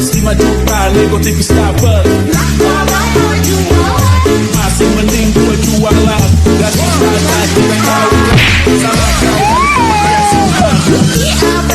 meski maju balik kau tipis dapat. Masih mending gue jualan. Gak bisa kita tahu salah kau balik sama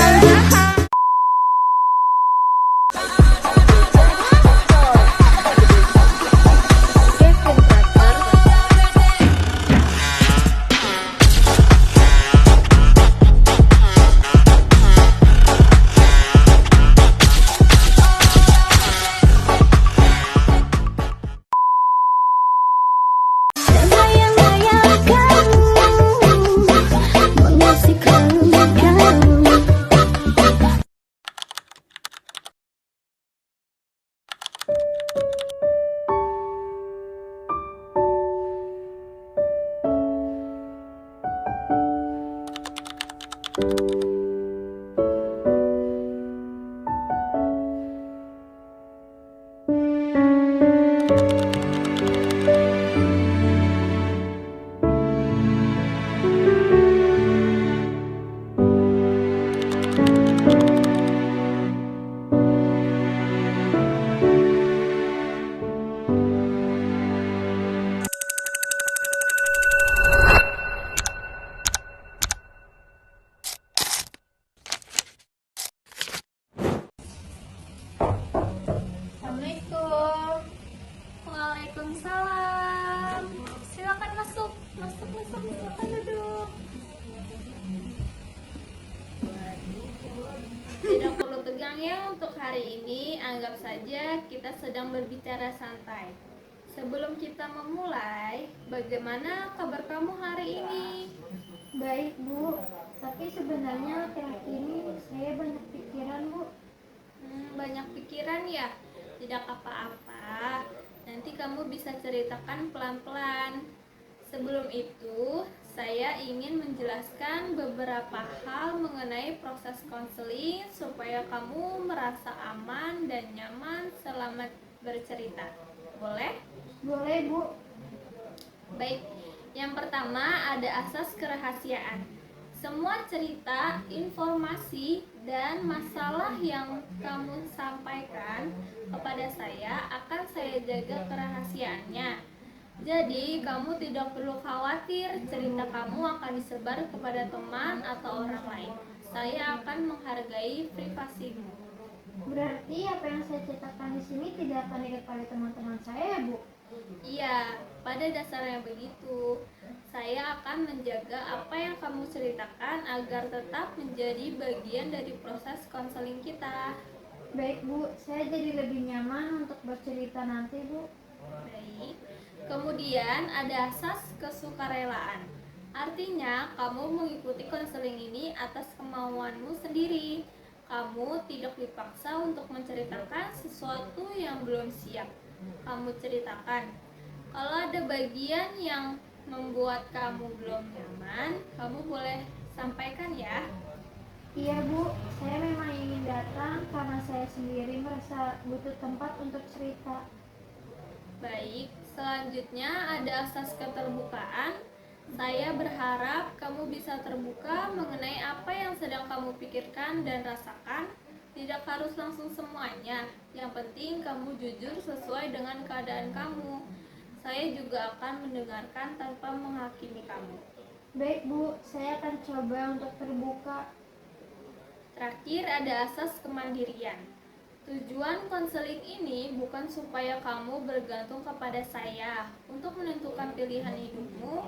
Assalamualaikum. Waalaikumsalam. Silakan masuk. Silakan duduk. Tidak perlu tegang ya untuk hari ini. Anggap saja kita sedang berbicara santai. Sebelum kita memulai, bagaimana kabar kamu hari ini? Baik, Bu. Tapi sebenarnya akhir-akhir ini saya banyak pikiran, Bu. Banyak pikiran ya? Tidak apa-apa. Nanti kamu bisa ceritakan pelan-pelan. Sebelum itu, saya ingin menjelaskan beberapa hal mengenai proses konseling supaya kamu merasa aman dan nyaman selama bercerita. Boleh? Boleh, Bu. Baik, yang pertama ada asas kerahasiaan. Semua cerita, informasi, dan masalah yang kamu sampaikan kepada saya akan saya jaga kerahasiaannya. Jadi, kamu tidak perlu khawatir cerita kamu akan disebar kepada teman atau orang lain. Saya akan menghargai privasimu. Berarti apa yang saya ceritakan di sini tidak akan dilihat oleh teman-teman saya, Bu? Iya, pada dasarnya begitu. Saya akan menjaga apa yang kamu ceritakan agar tetap menjadi bagian dari proses konseling kita. Baik, Bu. Saya jadi lebih nyaman untuk bercerita nanti, Bu. Baik. Kemudian ada asas kesukarelaan. Artinya, kamu mengikuti konseling ini atas kemauanmu sendiri. Kamu tidak dipaksa untuk menceritakan sesuatu yang belum siap. Kamu ceritakan. Kalau ada bagian yang membuat kamu belum nyaman, kamu boleh sampaikan ya. Iya, Bu. Saya memang ingin datang karena saya sendiri merasa butuh tempat untuk cerita. Baik, selanjutnya ada asas keterbukaan. Saya berharap kamu bisa terbuka mengenai apa yang sedang kamu pikirkan dan rasakan. Tidak harus langsung semuanya. Yang penting kamu jujur sesuai dengan keadaan kamu. Saya juga akan mendengarkan tanpa menghakimi kamu. Baik, Bu. Saya akan coba untuk terbuka. Terakhir ada asas kemandirian. Tujuan konseling ini bukan supaya kamu bergantung kepada saya untuk menentukan pilihan hidupmu.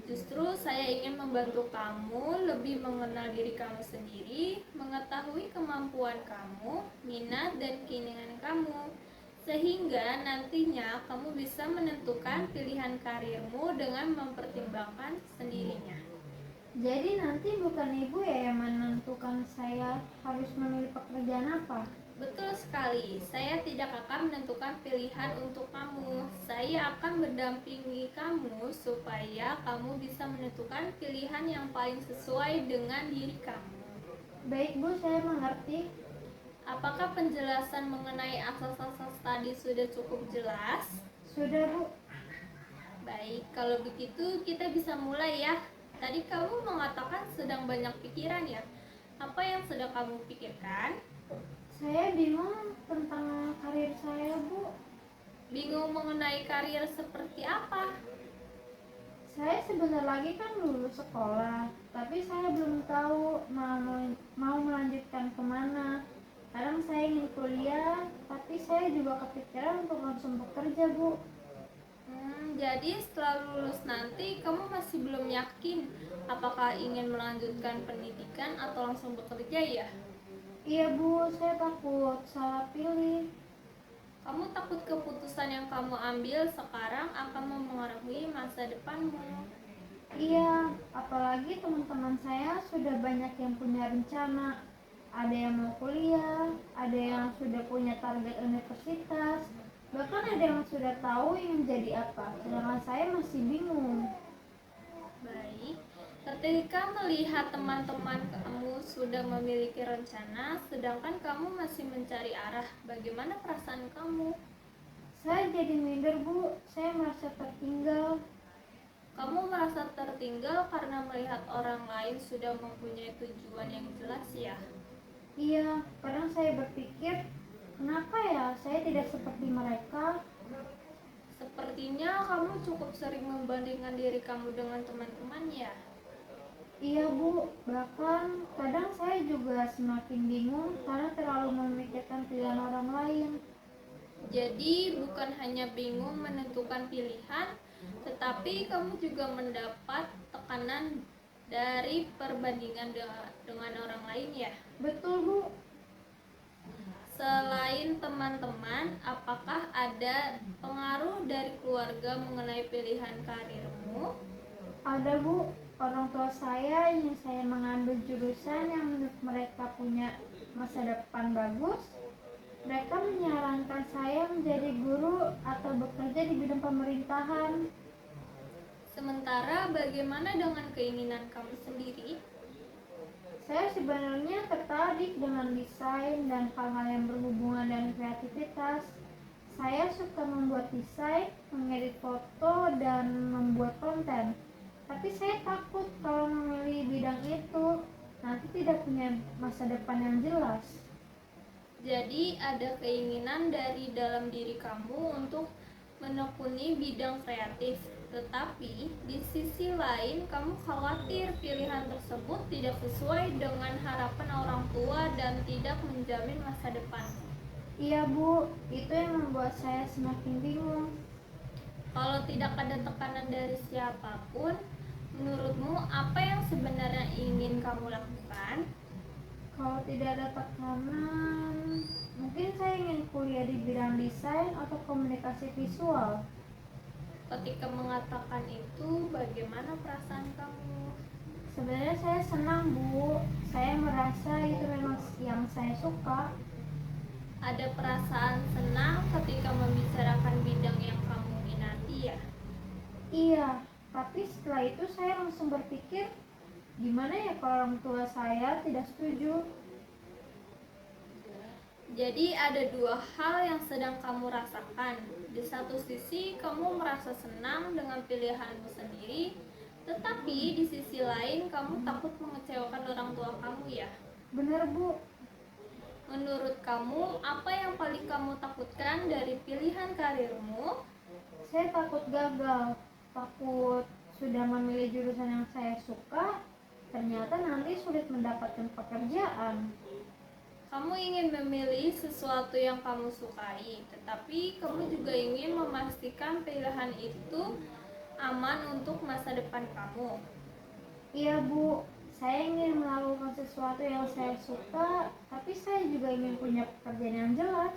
Justru saya ingin membantu kamu lebih mengenal diri kamu sendiri, mengetahui kemampuan kamu, minat dan keinginan kamu, sehingga nantinya kamu bisa menentukan pilihan karirmu dengan mempertimbangkan sendirinya. Jadi nanti bukan Ibu ya yang menentukan saya harus memilih pekerjaan apa? Betul sekali, saya tidak akan menentukan pilihan untuk kamu. Saya akan mendampingi kamu supaya kamu bisa menentukan pilihan yang paling sesuai dengan diri kamu. Baik, Bu, saya mengerti. Apakah penjelasan mengenai asas-asas tadi sudah cukup jelas? Sudah, Bu. Baik, kalau begitu kita bisa mulai ya. Tadi kamu mengatakan sedang banyak pikiran ya. Apa yang sedang kamu pikirkan? Saya bingung tentang karir saya, Bu. Bingung mengenai karir seperti apa? Saya sebentar lagi kan lulus sekolah, tapi saya belum tahu mau melanjutkan kemana. Kadang saya ingin kuliah, tapi saya juga kepikiran untuk langsung bekerja, Bu. Jadi setelah lulus nanti kamu masih belum yakin apakah ingin melanjutkan pendidikan atau langsung bekerja ya? Iya, Bu, saya takut salah pilih. Kamu takut keputusan yang kamu ambil sekarang akan mempengaruhi masa depanmu. Iya, apalagi teman-teman saya sudah banyak yang punya rencana. Ada yang mau kuliah, ada yang sudah punya target universitas, bahkan ada yang sudah tahu ingin jadi apa. Sedangkan saya masih bingung. Baik, ketika melihat teman-teman kamu sudah memiliki rencana, sedangkan kamu masih mencari arah, bagaimana perasaan kamu? Saya jadi minder, Bu. Saya merasa tertinggal. Kamu merasa tertinggal karena melihat orang lain sudah mempunyai tujuan yang jelas ya? Iya, kadang saya berpikir, kenapa ya saya tidak seperti mereka? Sepertinya kamu cukup sering membandingkan diri kamu dengan teman-teman ya? Iya, Bu, bahkan kadang saya juga semakin bingung karena terlalu memikirkan pilihan orang lain. Jadi bukan hanya bingung menentukan pilihan, tetapi kamu juga mendapat tekanan dari perbandingan dengan orang lain ya? Betul, Bu. Selain teman-teman, apakah ada pengaruh dari keluarga mengenai pilihan karirmu? Ada, Bu. Orang tua saya ingin saya mengambil jurusan yang menurut mereka punya masa depan bagus. Mereka menyarankan saya menjadi guru atau bekerja di bidang pemerintahan. Sementara bagaimana dengan keinginan kamu sendiri? Saya sebenarnya tertarik dengan desain dan hal-hal yang berhubungan dengan kreativitas. Saya suka membuat desain, mengedit foto, dan membuat konten. Tapi saya takut kalau memilih bidang itu nanti tidak punya masa depan yang jelas. Jadi ada keinginan dari dalam diri kamu untuk menekuni bidang kreatif, tetapi di sisi lain kamu khawatir pilihan tersebut tidak sesuai dengan harapan orang tua dan tidak menjamin masa depan. Iya, Bu, itu yang membuat saya semakin bingung. Kalau tidak ada tekanan dari siapapun, menurutmu apa yang sebenarnya ingin kamu lakukan? Kalau tidak ada tekanan, mungkin saya ingin kuliah di bidang desain atau komunikasi visual. Ketika mengatakan itu, bagaimana perasaan kamu? Sebenarnya saya senang, Bu. Saya merasa itu memang yang saya suka. Ada perasaan senang ketika membicarakan bidang yang kamu minati ya? Iya, tapi setelah itu saya langsung berpikir, gimana ya kalau orang tua saya tidak setuju? Jadi ada dua hal yang sedang kamu rasakan. Di satu sisi kamu merasa senang dengan pilihanmu sendiri, tetapi di sisi lain kamu takut mengecewakan orang tua kamu ya? Benar, Bu. Menurut kamu, apa yang paling kamu takutkan dari pilihan karirmu? Saya takut gagal, takut sudah memilih jurusan yang saya suka, ternyata nanti sulit mendapatkan pekerjaan. Kamu ingin memilih sesuatu yang kamu sukai, tetapi kamu juga ingin memastikan pilihan itu aman untuk masa depan kamu. Iya, Bu, saya ingin melakukan sesuatu yang saya suka, tapi saya juga ingin punya pekerjaan yang jelas.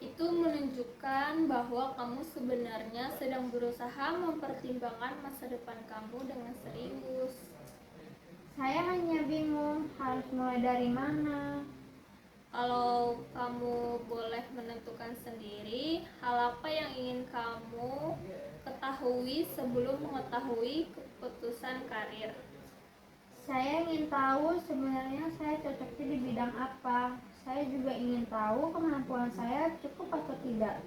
Itu menunjukkan bahwa kamu sebenarnya sedang berusaha mempertimbangkan masa depan kamu dengan serius. Saya hanya bingung harus mulai dari mana. Kalau kamu boleh menentukan sendiri, hal apa yang ingin kamu ketahui sebelum mengetahui keputusan karir? Saya ingin tahu sebenarnya saya cocoknya di bidang apa. Saya juga ingin tahu kemampuan saya cukup atau tidak.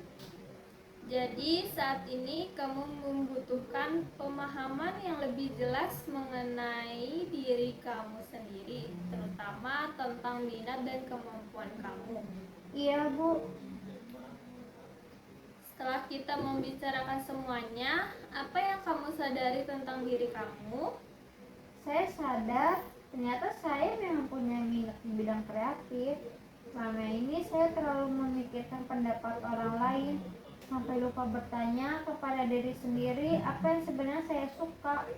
Jadi saat ini kamu membutuhkan pemahaman yang lebih jelas mengenai diri kamu sendiri, terutama tentang minat dan kemampuan kamu. Iya, Bu. Setelah kita membicarakan semuanya, apa yang kamu sadari tentang diri kamu? Saya sadar ternyata saya memang punya minat di bidang kreatif. Selama ini saya terlalu memikirkan pendapat orang lain sampai lupa bertanya kepada diri sendiri apa yang sebenarnya saya suka.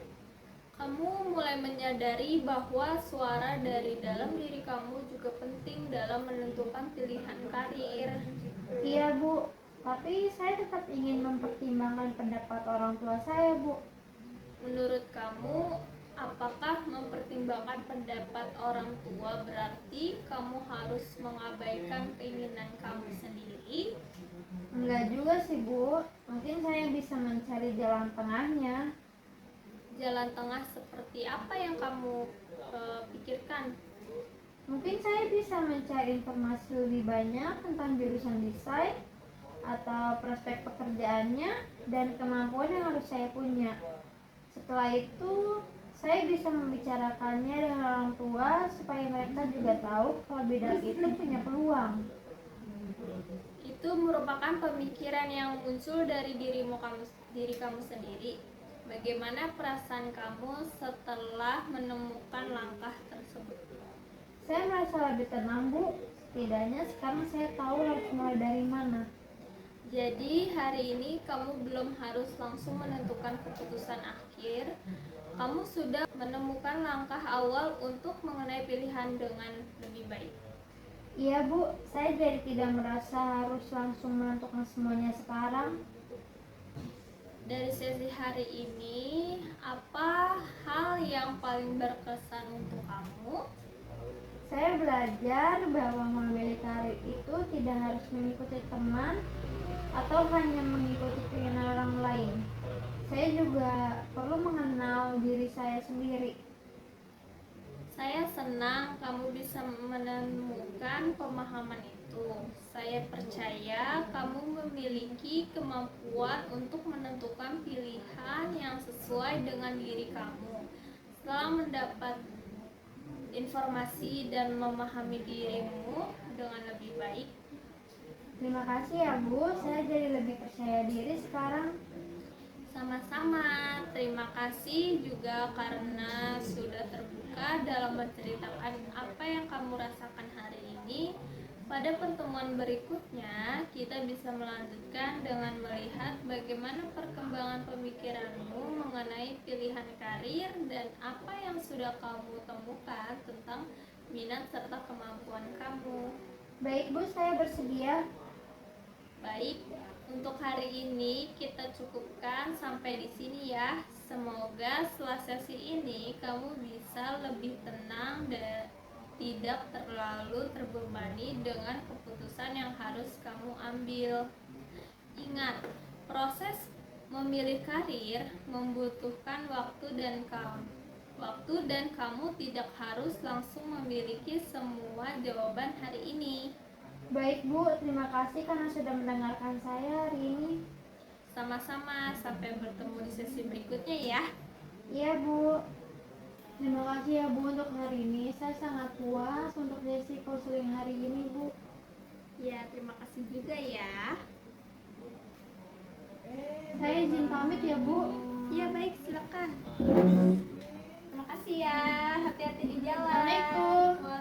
Kamu mulai menyadari bahwa suara dari dalam diri kamu juga penting dalam menentukan pilihan karir. Iya, Bu. Tapi saya tetap ingin mempertimbangkan pendapat orang tua saya, Bu. Menurut kamu, apakah mempertimbangkan pendapat orang tua berarti kamu harus mengabaikan keinginan kamu sendiri? Enggak juga sih, Bu. Mungkin saya bisa mencari jalan tengahnya. Jalan tengah seperti apa yang kamu pikirkan? Mungkin saya bisa mencari informasi lebih banyak tentang jurusan desain atau prospek pekerjaannya dan kemampuan yang harus saya punya. Setelah itu, saya bisa membicarakannya dengan orang tua supaya mereka juga tahu kalau bidang itu punya peluang. Itu merupakan pemikiran yang muncul dari diri kamu sendiri. Bagaimana perasaan kamu setelah menemukan langkah tersebut? Saya merasa lebih tenang, Bu. Setidaknya sekarang saya tahu harus mulai dari mana. Jadi hari ini kamu belum harus langsung menentukan keputusan akhir. Kamu sudah menemukan langkah awal untuk mengenai pilihan dengan lebih baik. Iya, Bu. Saya jadi tidak merasa harus langsung menentukan semuanya sekarang. Dari sesi hari ini, apa hal yang paling berkesan untuk kamu? Saya belajar bahwa memilih karir itu tidak harus mengikuti teman atau hanya mengikuti keinginan orang lain. Saya juga perlu mengenal diri saya sendiri. Saya senang kamu bisa menemukan pemahaman itu. Saya percaya kamu memiliki kemampuan untuk menentukan pilihan yang sesuai dengan diri kamu. Setelah mendapat informasi dan memahami dirimu dengan lebih baik. Terima kasih ya, Bu. Saya jadi lebih percaya diri sekarang. Sama-sama, terima kasih juga karena sudah terbuka dalam menceritakan apa yang kamu rasakan hari ini. Pada pertemuan berikutnya, kita bisa melanjutkan dengan melihat bagaimana perkembangan pemikiranmu mengenai pilihan karir dan apa yang sudah kamu temukan tentang minat serta kemampuan kamu. Baik, Bu, saya bersedia. Baik, untuk hari ini kita cukupkan sampai di sini ya. Semoga setelah sesi ini kamu bisa lebih tenang dan tidak terlalu terbebani dengan keputusan yang harus kamu ambil. Ingat, proses memilih karir membutuhkan waktu dan kamu tidak harus langsung memiliki semua jawaban hari ini. Baik, Bu, terima kasih karena sudah mendengarkan saya hari ini. Sama-sama, sampai bertemu di sesi berikutnya ya. Iya, Bu. Terima kasih ya, Bu, untuk hari ini. Saya sangat puas untuk sesi konseling hari ini, Bu. Ya, terima kasih juga ya. Saya izin pamit ya, Bu. Ya, baik, silakan. Terima kasih ya. Hati-hati di jalan. Assalamualaikum.